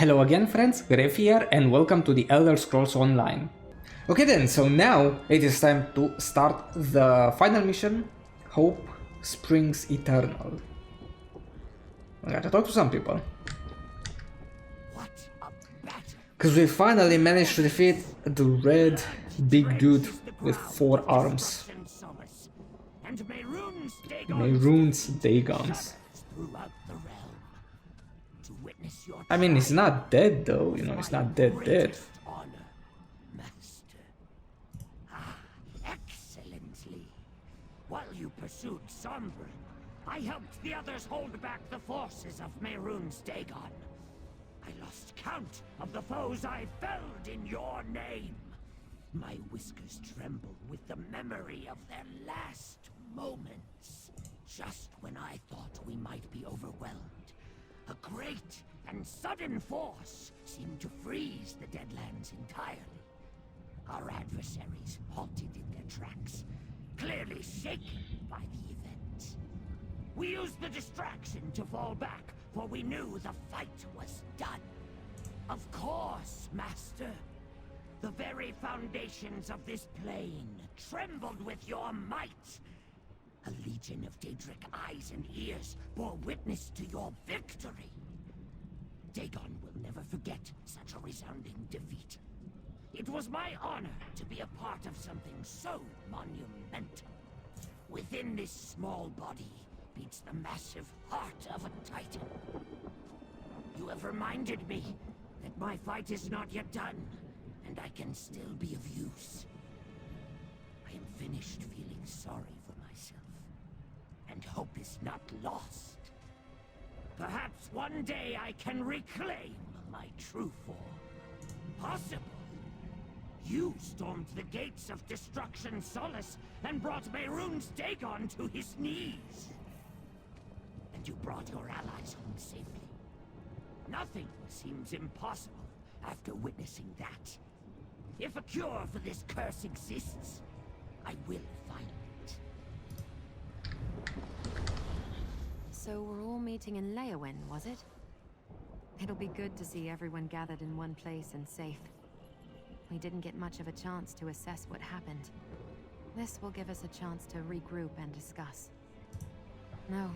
Hello again friends, Gref here and welcome to the Elder Scrolls Online. Okay then, so now it is time to start the final mission, Hope Springs Eternal. I gotta talk to some people. Because we finally managed to defeat the red big dude with 4 arms. Mehrunes Dagons. I mean, he's not dead though, you know, he's not dead. Excellently. While you pursued Sombra, I helped the others hold back the forces of Mehrunes Dagon. I lost count of the foes I felled in your name. My whiskers tremble with the memory of their last moments. Just when I thought we might be overwhelmed, a great and sudden force seemed to freeze the Deadlands entirely. Our adversaries halted in their tracks, clearly shaken by the event. We used the distraction to fall back, for we knew the fight was done. Of course, Master. The very foundations of this plane trembled with your might. A legion of Daedric eyes and ears bore witness to your victory. Dagon will never forget such a resounding defeat. It was my honor to be a part of something so monumental. Within this small body beats the massive heart of a titan. You have reminded me that my fight is not yet done, and I can still be of use. I am finished feeling sorry for myself, and hope is not lost. Perhaps one day I can reclaim my true form. Possible. You stormed the gates of Destruction Solace and brought Mehrunes Dagon to his knees. And you brought your allies home safely. Nothing seems impossible after witnessing that. If a cure for this curse exists, I will find it. So we're all meeting in Leyawen, was it? It'll be good to see everyone gathered in one place and safe. We didn't get much of a chance to assess what happened. This will give us a chance to regroup and discuss. No,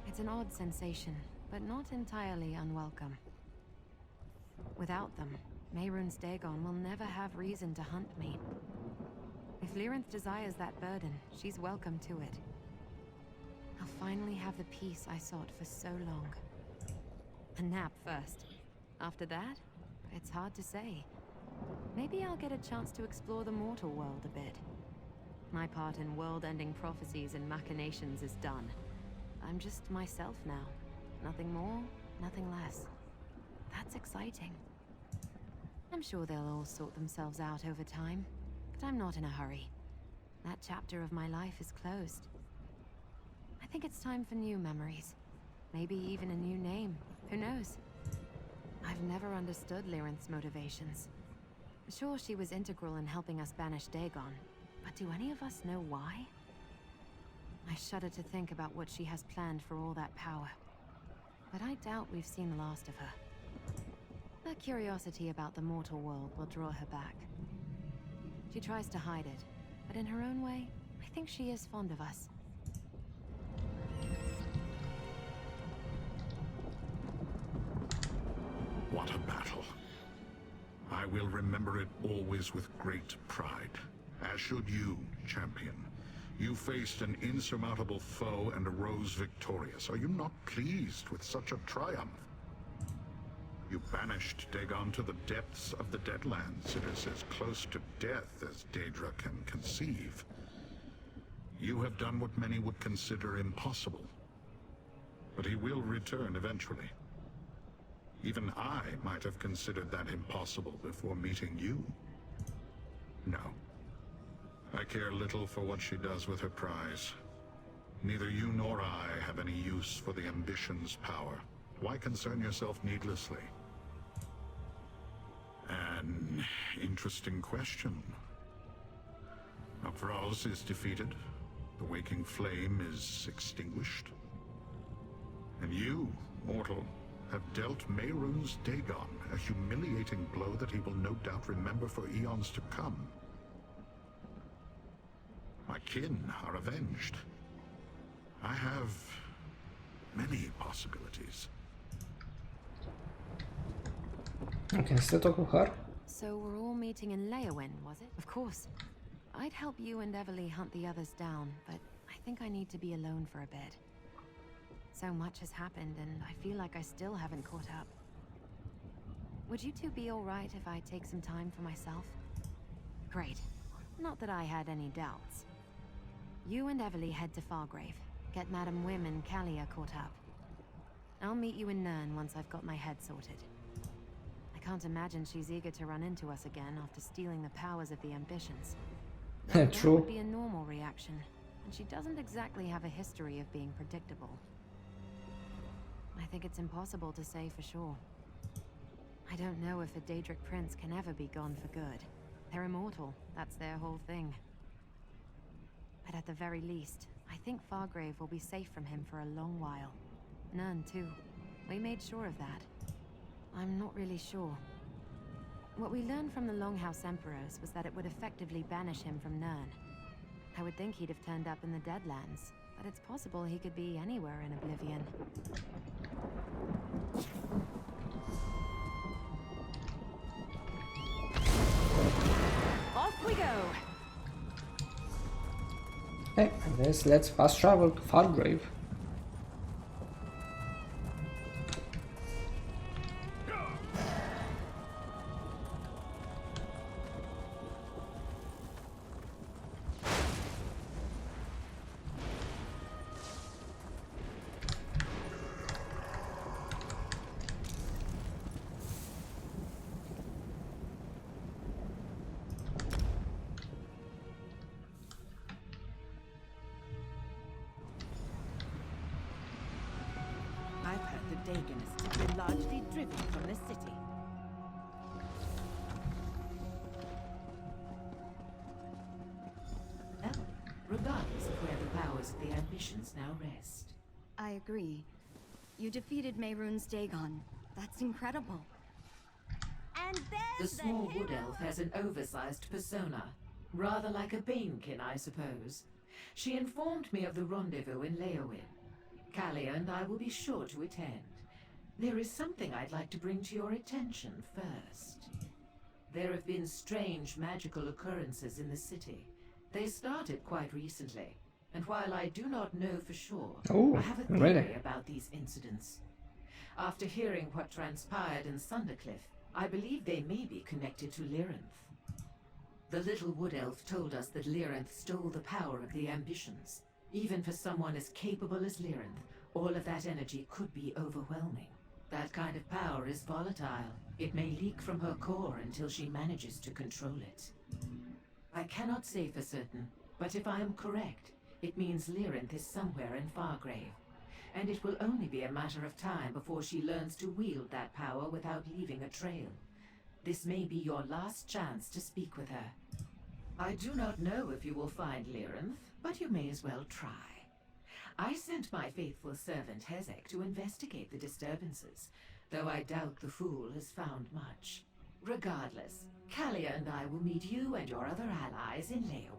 it's an odd sensation, but not entirely unwelcome. Without them, Mehrunes Dagon will never have reason to hunt me. If Lyrinth desires that burden, she's welcome to it. I'll finally have the peace I sought for so long. A nap first. After that, it's hard to say. Maybe I'll get a chance to explore the mortal world a bit. My part in world-ending prophecies and machinations is done. I'm just myself now. Nothing more, nothing less. That's exciting. I'm sure they'll all sort themselves out over time, but I'm not in a hurry. That chapter of my life is closed. I think it's time for new memories. Maybe even a new name. Who knows? I've never understood Lyrinth's motivations. Sure, she was integral in helping us banish Dagon, but do any of us know why? I shudder to think about what she has planned for all that power. But I doubt we've seen the last of her. Her curiosity about the mortal world will draw her back. She tries to hide it, but in her own way, I think she is fond of us. What a battle. I will remember it always with great pride. As should you, champion. You faced an insurmountable foe and arose victorious. Are you not pleased with such a triumph? You banished Dagon to the depths of the Deadlands. It is as close to death as Daedra can conceive. You have done what many would consider impossible. But he will return eventually. Even I might have considered that impossible before meeting you. No. I care little for what she does with her prize. Neither you nor I have any use for the ambition's power. Why concern yourself needlessly? An interesting question. Upraz is defeated. The waking flame is extinguished. And you, mortal, have dealt Mehrunes Dagon a humiliating blow that he will no doubt remember for eons to come. My kin are avenged. I have many possibilities. Okay, still talk to her. So we're all meeting in Leyawen, was it? Of course. I'd help you and Everly hunt the others down, but I think I need to be alone for a bit. So much has happened, and I feel like I still haven't caught up. Would you two be alright if I take some time for myself? Great. Not that I had any doubts. You and Everly head to Fargrave. Get Madam Wim and Kalia caught up. I'll meet you in Nirn once I've got my head sorted. I can't imagine she's eager to run into us again after stealing the powers of the ambitions. That True. would be a normal reaction, and she doesn't exactly have a history of being predictable. I think it's impossible to say for sure. I don't know if a Daedric prince can ever be gone for good. They're immortal, that's their whole thing. But at the very least, I think Fargrave will be safe from him for a long while. Nirn too. We made sure of that. I'm not really sure. What we learned from the Longhouse Emperors was that it would effectively banish him from Nirn. I would think he'd have turned up in the Deadlands, but it's possible he could be anywhere in Oblivion. Off we go! Hey, I guess let's fast travel to Fargrave. I've heard the Dagonists have been largely driven from the city. Well, regardless of where the powers of the ambitions now rest. I agree. You defeated Mehrunes Dagon. That's incredible. And The there's small hero. wood elf has an oversized persona. Rather like a Banekin, I suppose. She informed me of the rendezvous in Leyawen. Kalia and I will be sure to attend. There is something I'd like to bring to your attention first. There have been strange magical occurrences in the city. They started quite recently, and while I do not know for sure, Oh, I have a theory really? about these incidents. After hearing what transpired in Sundercliff, I believe they may be connected to Lyranth. The little wood elf told us that Lyranth stole the power of the ambitions. Even for someone as capable as Lyranth, all of that energy could be overwhelming. That kind of power is volatile. It may leak from her core until she manages to control it. I cannot say for certain, but if I am correct, it means Lyranth is somewhere in Fargrave. And it will only be a matter of time before she learns to wield that power without leaving a trail. This may be your last chance to speak with her. I do not know if you will find Lyranth, but you may as well try. I sent my faithful servant Hezek to investigate the disturbances, though I doubt the fool has found much. Regardless, Kalia and I will meet you and your other allies in Leyawen.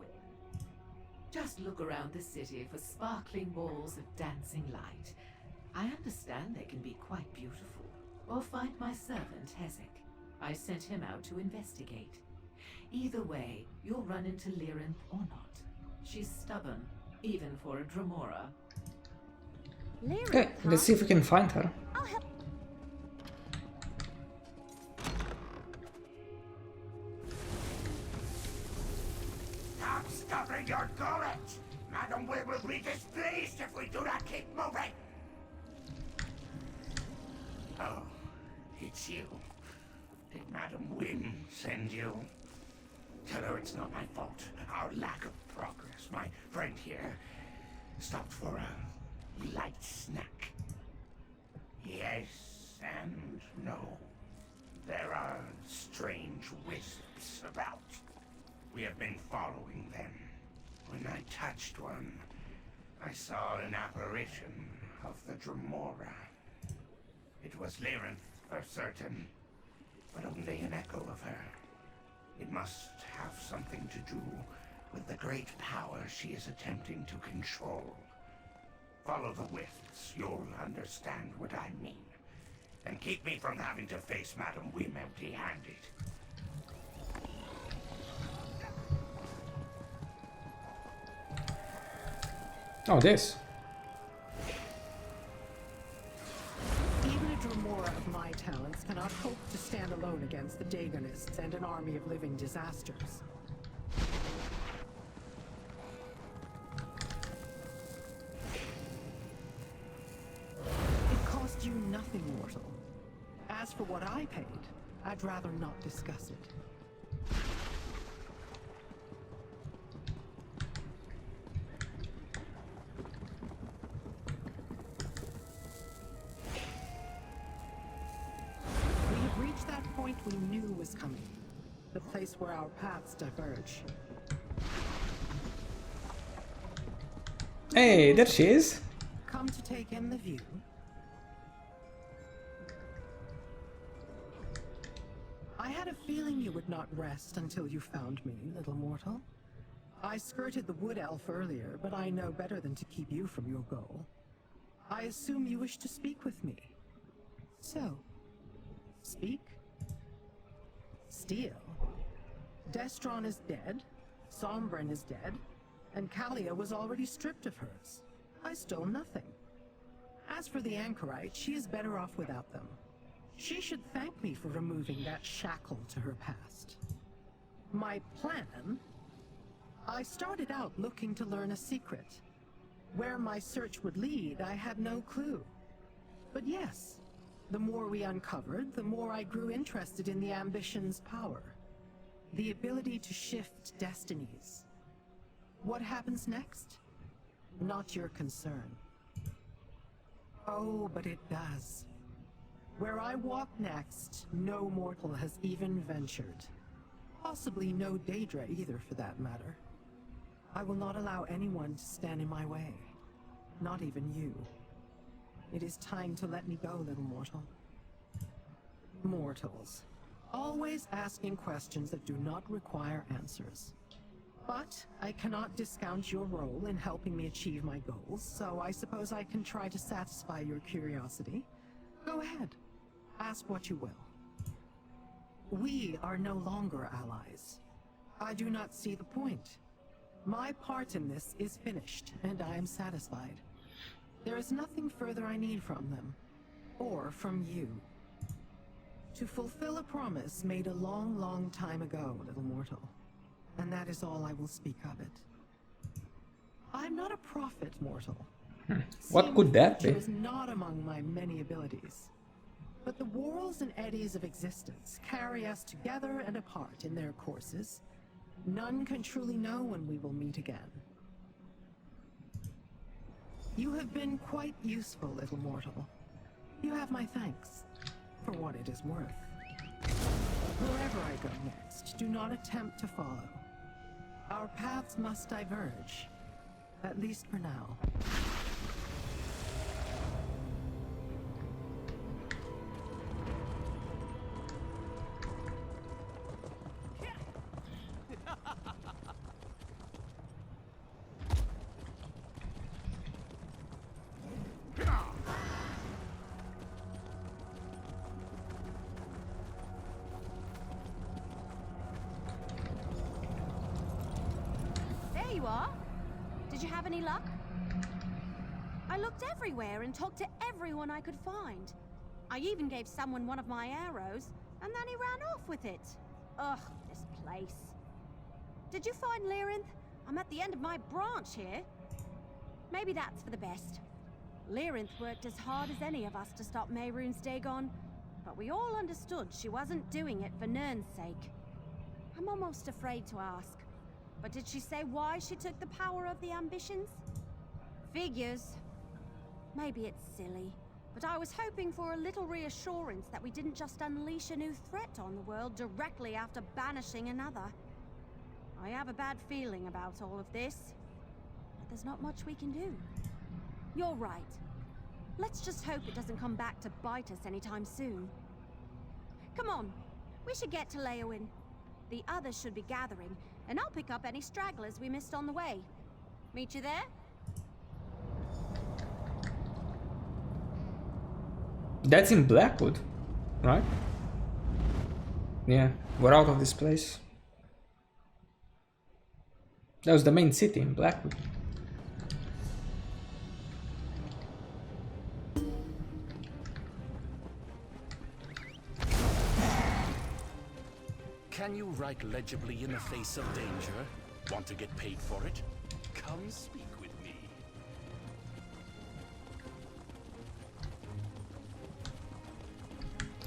Just look around the city for sparkling balls of dancing light. I understand they can be quite beautiful. Or find my servant Hezek. I sent him out to investigate. Either way, you'll run into Lyranth or not. She's stubborn, even for a Dremora. Okay, let's see if we can find her. I'll help. Stop stuffing your gullet! Madam Will be displeased if we do not keep moving! Oh, it's you. Did Madam Wim send you? Tell her it's not my fault. Our lack of progress. My friend here stopped for a light snack. Yes and no. There are strange wisps about. We have been following them. When I touched one, I saw an apparition of the Dremora. It was Lyranth for certain, but only an echo of her. It must have something to do with the great power she is attempting to control. Follow the wisps, you'll understand what I mean. And keep me from having to face Madam Wim empty-handed. Oh, this. Even a Dremora of my talents cannot hope to stand alone against the Dagonists and an army of living disasters. It cost you nothing, mortal. As for what I paid, I'd rather not discuss it. We have reached that point we knew was coming. The place where our paths diverge. Hey, there she is. Come to take in the view. I had a feeling you would not rest until you found me, little mortal. I skirted the wood elf earlier, but I know better than to keep you from your goal. I assume you wish to speak with me. So, speak. Steal. Destron is dead, Sombren is dead, and Kalia was already stripped of hers. I stole nothing. As for the anchorite, she is better off without them. She should thank me for removing that shackle to her past. My plan? I started out looking to learn a secret. Where my search would lead, I had no clue. But yes, the more we uncovered, the more I grew interested in the ambition's power. The ability to shift destinies. What happens next? Not your concern. Oh, but it does. Where I walk next, no mortal has even ventured. Possibly no Daedra either, for that matter. I will not allow anyone to stand in my way. Not even you. It is time to let me go, little mortal. Mortals. Always asking questions that do not require answers. But I cannot discount your role in helping me achieve my goals, so I suppose I can try to satisfy your curiosity. Go ahead. Ask what you will. We are no longer allies. I do not see the point. My part in this is finished, and I am satisfied. There is nothing further I need from them, or from you. To fulfill a promise made a long, long time ago, little mortal. And that is all I will speak of it. I'm not a prophet, mortal. What could that be? It is not among my many abilities. But the whirls and eddies of existence carry us together and apart in their courses. None can truly know when we will meet again. You have been quite useful, little mortal. You have my thanks, for what it is worth. Wherever I go next, do not attempt to follow. Our paths must diverge, at least for now. There you are. Did you have any luck? I looked everywhere and talked to everyone I could find. I even gave someone one of my arrows, and then he ran off with it. Ugh, this place. Did you find Lyranth? I'm at the end of my branch here. Maybe that's for the best. Lyranth worked as hard as any of us to stop Mehrunes Dagon, but we all understood she wasn't doing it for Nirn's sake. I'm almost afraid to ask. But did she say why she took the power of the ambitions? Figures. Maybe it's silly, but I was hoping for a little reassurance that we didn't just unleash a new threat on the world directly after banishing another. I have a bad feeling about all of this, but there's not much we can do. You're right. Let's just hope it doesn't come back to bite us anytime soon. Come on, we should get to Leowin. The others should be gathering, and I'll pick up any stragglers we missed on the way. Meet you there? That's in Blackwood, right? Yeah, we're out of this place. That was the main city in Blackwood. Can you write legibly in the face of danger? Want to get paid for it? Come speak with me.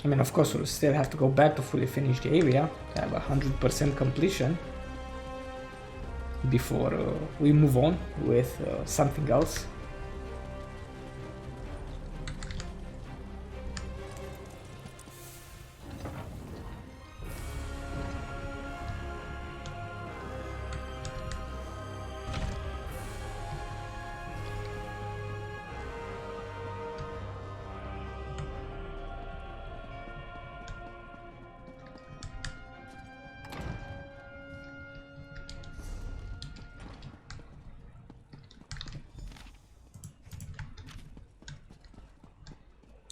I mean, of course, we'll still have to go back to fully finish the area, to have 100% completion before we move on with something else.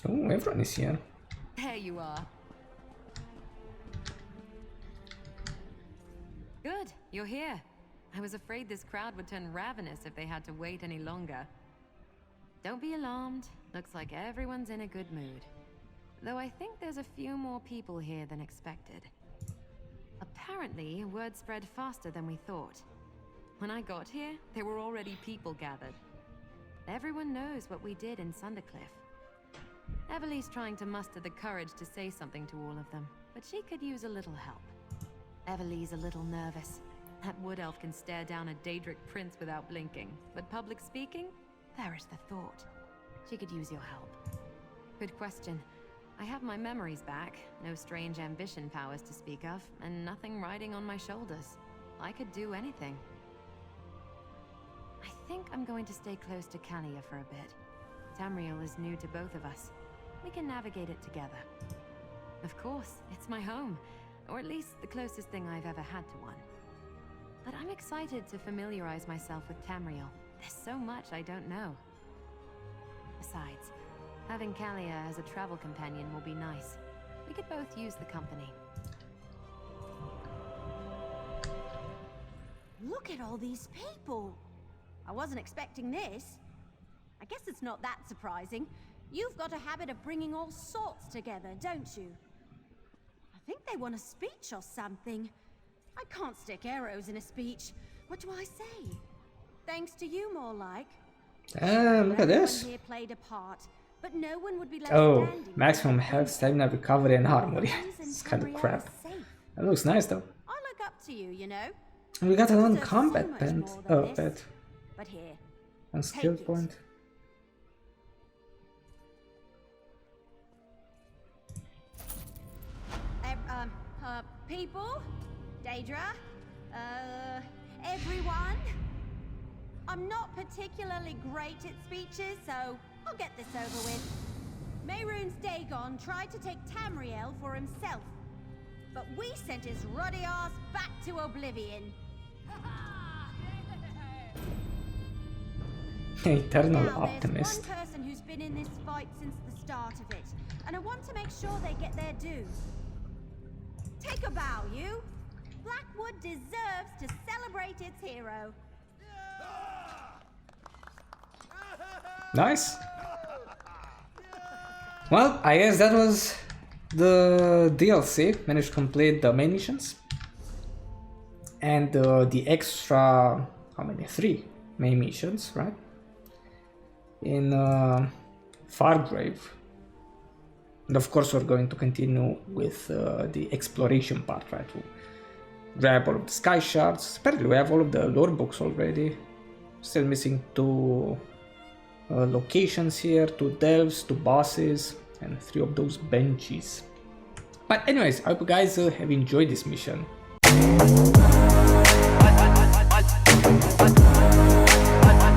Oh, everyone is here. There you are. Good, you're here. I was afraid this crowd would turn ravenous if they had to wait any longer. Don't be alarmed. Looks like everyone's in a good mood. Though I think there's a few more people here than expected. Apparently, word spread faster than we thought. When I got here, there were already people gathered. Everyone knows what we did in Sundercliff. Everly's trying to muster the courage to say something to all of them, but she could use a little help. Everly's a little nervous. That wood elf can stare down a Daedric prince without blinking, but public speaking? Perish the thought. She could use your help. Good question. I have my memories back, no strange ambition powers to speak of, and nothing riding on my shoulders. I could do anything. I think I'm going to stay close to Kalia for a bit. Tamriel is new to both of us. We can navigate it together. Of course, it's my home, or at least the closest thing I've ever had to one. But I'm excited to familiarize myself with Tamriel. There's so much I don't know. Besides, having Kalia as a travel companion will be nice. We could both use the company. Look at all these people! I wasn't expecting this. I guess it's not that surprising. You've got a habit of bringing all sorts together, don't you? I think they want a speech or something. I can't stick arrows in a speech. What do I say? Thanks to you, more like. Look at this. Here played a part, but no one would be left Oh, standing. maximum health, stamina, recovery, and armor. It's kind of crap. That looks nice though. I look up to you, you know. And we got a You non deserve combat so much pet. more than Oh, this. pet. But here, And skill Take it. point. people, Daedra, everyone. I'm not particularly great at speeches, so I'll get this over with. Mehrunes Dagon tried to take Tamriel for himself, but we sent his ruddy ass back to oblivion. Eternal Now, optimist. there's one person who's been in this fight since the start of it, and I want to make sure they get their due. Take a bow, you. Blackwood deserves to celebrate its hero. Nice. Well, I guess that was the DLC. Managed to complete the main missions. And the extra, how many? 3 main missions, right? In Fargrave. And of course we're going to continue with the exploration part, right? To grab all of the sky shards. Apparently we have all of the lore books already. Still missing 2 locations here, 2 delves, 2 bosses, and 3 of those benches. But anyways, I hope you guys have enjoyed this mission.